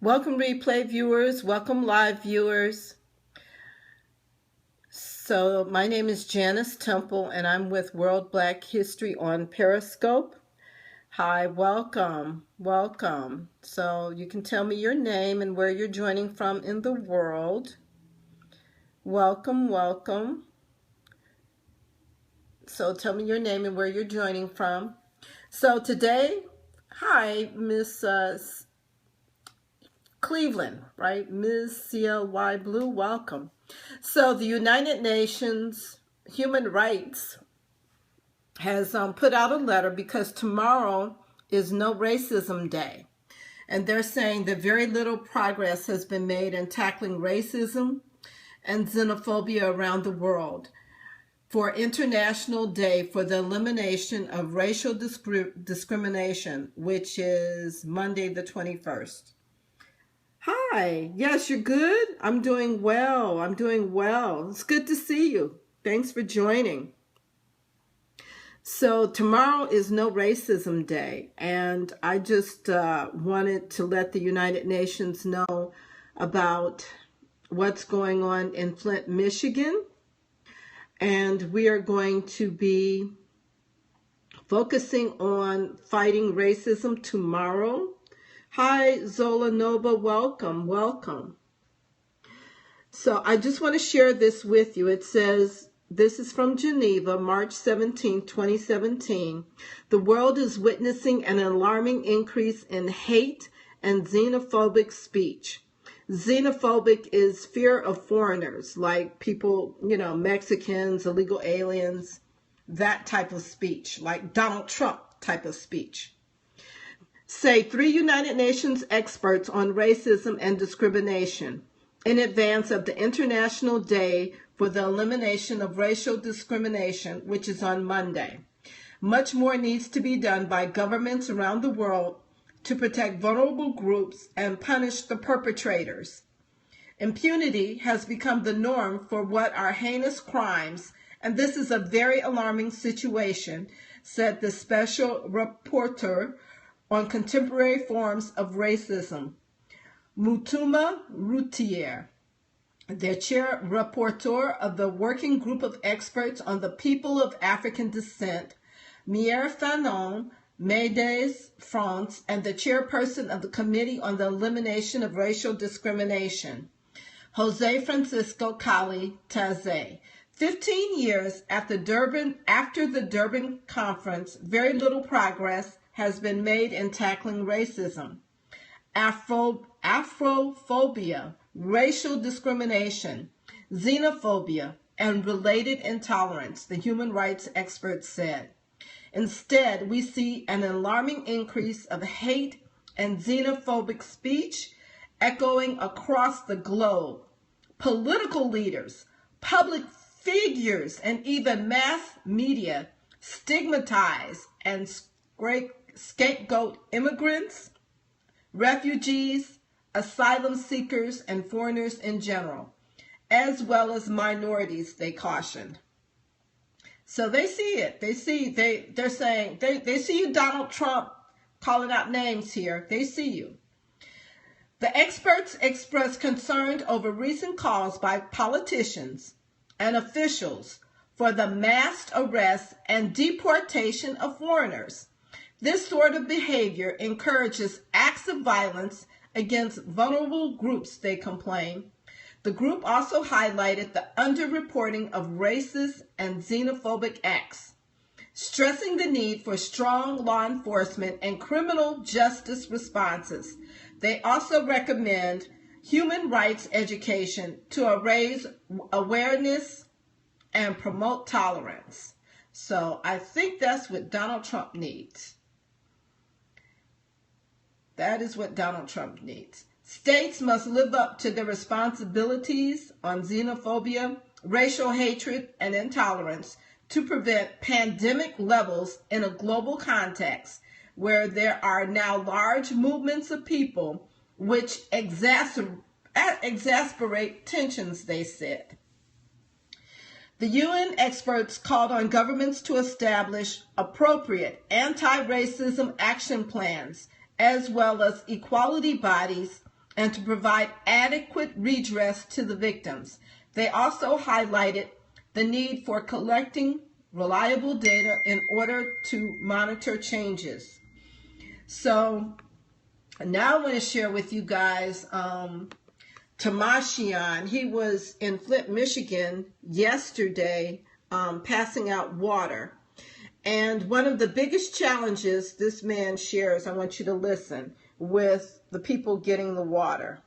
Welcome replay viewers, welcome live viewers. So my name is Janice Temple and I'm with World Black History on Periscope. Hi, welcome. So you can tell me your name and where you're joining from in the world. Welcome. So tell me your name and where you're joining from. So today, hi, Miss Cleveland, right? Ms. CLY Blue, welcome. So the United Nations Human Rights has put out a letter because tomorrow is No Racism Day. And they're saying that very little progress has been made in tackling racism and xenophobia around the world for International Day for the Elimination of Racial Discrimination, which is Monday the 21st. Hi, yes, you're good? I'm doing well. It's good to see you. Thanks for joining. So tomorrow is No Racism Day, and I just wanted to let the United Nations know about what's going on in Flint, Michigan, and we are going to be focusing on fighting racism tomorrow. Hi, Zola Nova, welcome. So I just want to share this with you. It says, this is from Geneva, March 17, 2017. The world is witnessing an alarming increase in hate and xenophobic speech. Xenophobic is fear of foreigners, like people, Mexicans, illegal aliens, that type of speech, like Donald Trump type of speech. Say 3 United Nations experts on racism and discrimination in advance of the International Day for the Elimination of Racial Discrimination, which is on Monday. Much more needs to be done by governments around the world to protect vulnerable groups and punish the perpetrators. Impunity has become the norm for what are heinous crimes, and this is a very alarming situation, said the Special Rapporteur on Contemporary Forms of Racism, Mutuma Routier, the chair rapporteur of the Working Group of Experts on the People of African Descent, Mier Fanon, Médès, France, and the chairperson of the Committee on the Elimination of Racial Discrimination, Jose Francisco Cali Taze. 15 years after the Durban Conference, very little progress has been made in tackling racism, Afrophobia, racial discrimination, xenophobia, and related intolerance, the human rights experts said. Instead, we see an alarming increase of hate and xenophobic speech echoing across the globe. Political leaders, public figures, and even mass media stigmatize and scapegoat immigrants, refugees, asylum seekers, and foreigners in general, as well as minorities, they cautioned. So they see it. They're saying, they see you, Donald Trump, calling out names here. They see you. The experts expressed concern over recent calls by politicians and officials for the mass arrest and deportation of foreigners. This sort of behavior encourages acts of violence against vulnerable groups, they complain. The group also highlighted the underreporting of racist and xenophobic acts, stressing the need for strong law enforcement and criminal justice responses. They also recommend human rights education to raise awareness and promote tolerance. So I think that's what Donald Trump needs. That is what Donald Trump needs. States must live up to their responsibilities on xenophobia, racial hatred, and intolerance to prevent pandemic levels in a global context where there are now large movements of people which exasperate tensions, they said. The UN experts called on governments to establish appropriate anti-racism action plans as well as equality bodies and to provide adequate redress to the victims. They also highlighted the need for collecting reliable data in order to monitor changes. So now I want to share with you guys Tamashian. He was in Flint, Michigan yesterday passing out water. And one of the biggest challenges this man shares, I want you to listen, with the people getting the water.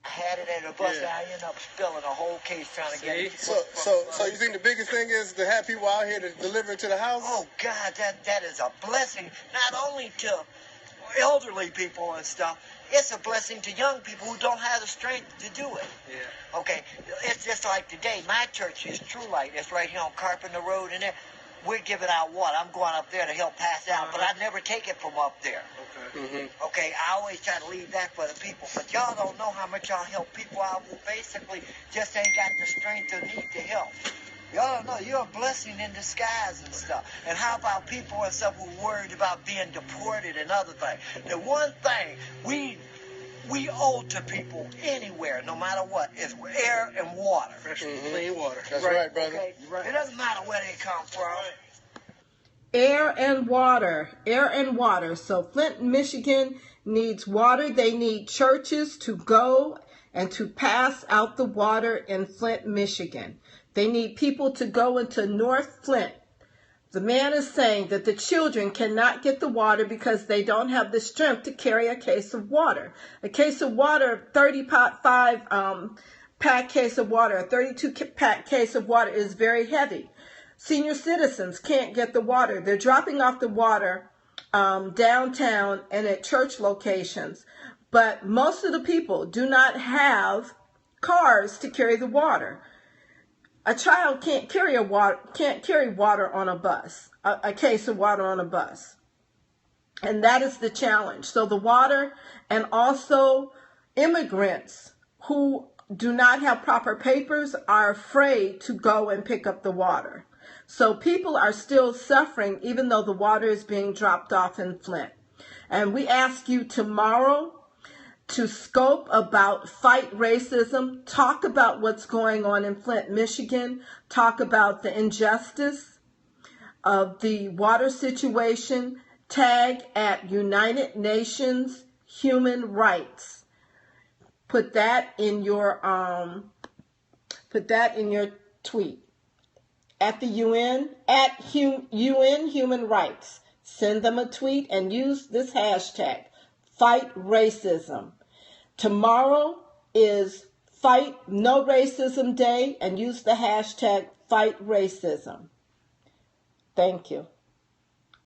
I had it at a bus, and I ended up spilling a whole case trying to get it. So you think the biggest thing is to have people out here to deliver it to the house? Oh, God, that is a blessing, not only to elderly people and stuff, it's a blessing to young people who don't have the strength to do it. Yeah. Okay, it's just like today, my church is True Light. It's right here on Carpenter Road, and there. We're giving out water. I'm going up there to help pass out, but I never take it from up there. Okay. Mm-hmm. Okay, I always try to leave that for the people, but y'all don't know how much y'all help people out who basically just ain't got the strength or need to help. Y'all don't know, you're a blessing in disguise and stuff. And how about people and stuff who are worried about being deported and other things? The one thing we owe to people anywhere, no matter what, is air and water. Fresh and clean water. That's right, brother. Okay? Right. It doesn't matter where they come from. Air and water. Air and water. So Flint, Michigan needs water. They need churches to go and to pass out the water in Flint, Michigan. They need people to go into North Flint. The man is saying that the children cannot get the water because they don't have the strength to carry a case of water. A case of water, 35 pack case of water, a 32 pack case of water is very heavy. Senior citizens can't get the water. They're dropping off the water downtown and at church locations. But most of the people do not have cars to carry the water. A child can't carry water on a bus, a case of water on a bus. And that is the challenge. So the water, and also immigrants who do not have proper papers are afraid to go and pick up the water. So people are still suffering even though the water is being dropped off in Flint. And we ask you tomorrow to scope about fight racism, talk about what's going on in Flint, Michigan, talk about the injustice of the water situation, tag at United Nations Human Rights. Put that in your tweet. At the UN, at UN Human Rights. Send them a tweet and use this hashtag, Fight Racism. Tomorrow is Fight No Racism Day, and use the hashtag Fight Racism. Thank you.